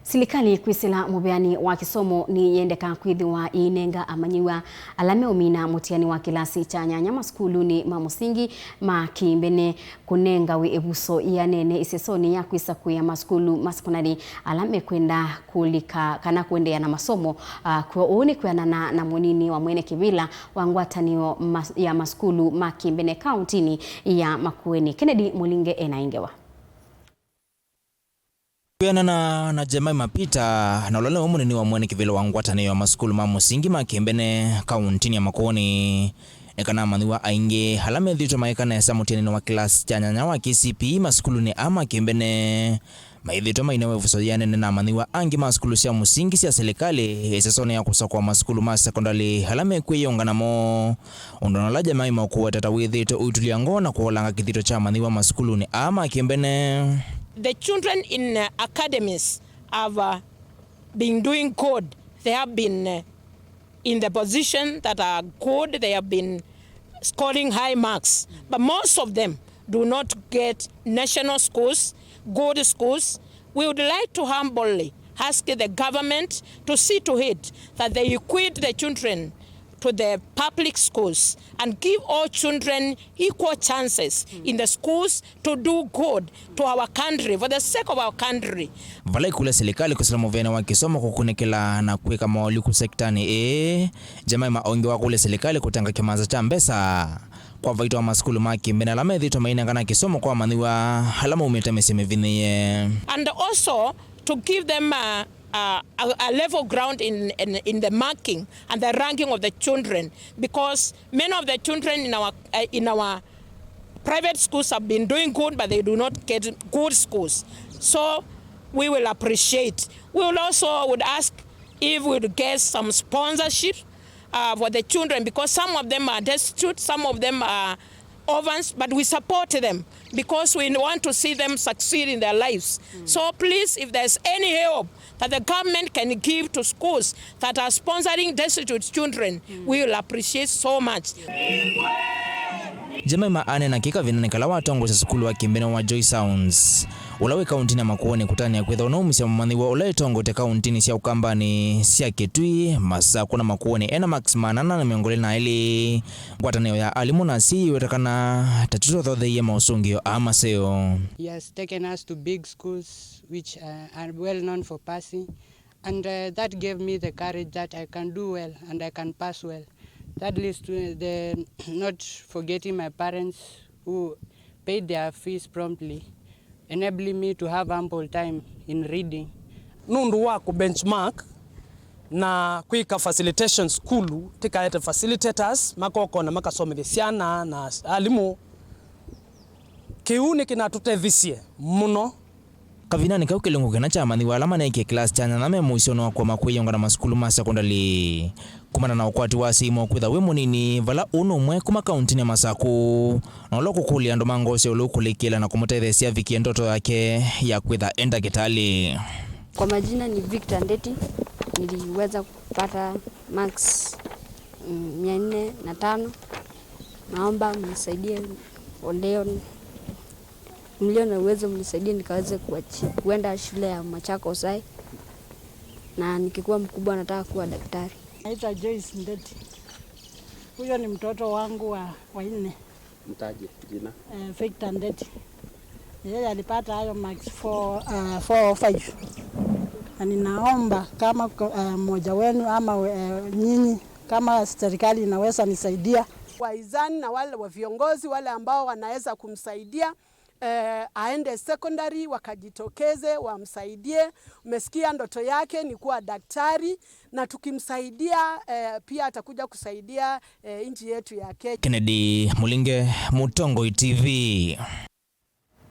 SILIKALI KWISILA MUVEANI wa KISOMO NIYENDEKA KWITHIWA YIINENGA AMANYIW'A ala MEUMINA MUTIANI wa KILASI cha NYAANYA MASUKULUNI ma MUSINGI ma KIIMBENE KUNENGAWE Ivuso Yianene ISESONI ya KWISAKUIYA masukulu ma SEKONDALI ala MEKWENDA Kulika kana kuendelea na masomo kwa uuni KWIANANA na MUNINI wa mwene kivila wa ngwatanio ya masukulu ma KIIMBENE kauntini ya Makueni. Kennedy Mulinge enaingewa KWIANANA na Jemai mapita na ulole MUNINI wa mwene kivila wa ngwatanio ya masukulu ma MUSINGI ma KIIMBENE kauntini ya Makueni. Ekana Amanyiw'A ainge halame dhito maekana ya MUTIANI wa kilasi cha NYAANYA wa Kcpe masukulu ama KIIMBENE maithito Manewe Ivuso Yianene na Amanyiw'A angi masukulu cia MUSINGI cia SILIKALI ISESONI ya kusakwa masukulu ma SEKONDALI halame KWIYUNGA namo undona la Jemai makuwa tata withito utulia ngona kuolanga kithito cha Amanyiw'A masukuluni ama KIIMBENE. The children in academies have been doing good. They have been in the position that are good. They have been scoring high marks. But most of them do not get national schools, good schools. We would like to humbly ask the government to see to it that they equate the children to the public schools and give all children equal chances in the schools to do good to our country, for the sake of our country. Vala kule SILIKALI KWISILA MUVEANI wa KISOMO kukunekela na kuweka mauli kusektani Jemai maonge wa kule SILIKALI kutanga kimaza cha mbesa kwa vaito wa masukulu ma KIIMBENE alame dhito MAINENGA na KISOMO kwa Amanyiw'A halama umeta meseme vineye. And also to give them a level ground in the marking and the ranking of the children, because many of the children in our private schools have been doing good, but they do not get good schools. So we will appreciate. We will also would ask if we would get some sponsorship for the children, because some of them are destitute, some of them are orphans, but we support them because we want to see them succeed in their lives. So please, if there's any help that the government can give to schools that are sponsoring destitute children, we will appreciate so much. Jemai maane na kika vinanekala watongo sa sukulu wa KIIMBENE wa Joy Sounds ulawe kauntini ya Makueni kutani ya kwetha unaumisi ya Amanyiw'A ulawe tongo te kauntini sia ukambani sia Kcpe masa kuna Makueni ena Max manana na miongole na ili ngwatanio ya alimu na si wetakana tatuto thothe ye mausungio ama seo. He has taken us to big schools which are well known for passing, and that gave me the courage that I can do well and I can pass well. That leads to the not forgetting my parents who paid their fees promptly, enabling me to have ample time in reading. Nundu wako benchmark na kwika facilitation school tika ete facilitators makoko na makasome siana na alimu kiuni kinatutevisie muno kavinani kaukelengo kana cha Amanyiw'A alama na ike class chanya na memo isono kwa KWIYUNGA na masukulu ma SEKONDALI kumana na ukwati wa simo kwitha we MUNINI vala uno mwe kuma kauntini ya Masaku na uloko kulia ndo mangose ulukulikila na kumutethesia vikie ndoto yake ya kwitha enda kitali. Kwa majina ni Victor Ndeti, niliweza kupata max 405. Naomba mnisaidie leo, mlio na uwezo mnisaidie nikaweze kuenda shule ya Machakos na nikikuwa mkubwa nataka kuwa daktari. Naitwa Joyce Ndeti. Huyo ni mtoto wangu wa 4. Mtaje jina? Victor Ndeti. Yeye alipata hayo max 405. Na ninaomba kama mmoja wenu ama nyinyi kama serikali inaweza nisaidia, waizani na wale wa viongozi wale ambao wanaweza kumsaidia aende secondary wakajitokeze wamsaidie. Umesikia ndoto yake ni kuwa daktari, na tukimsaidia pia atakuja kusaidia nchi yetu ya Kenya. Kennedy Mulinge, Mutongo TV.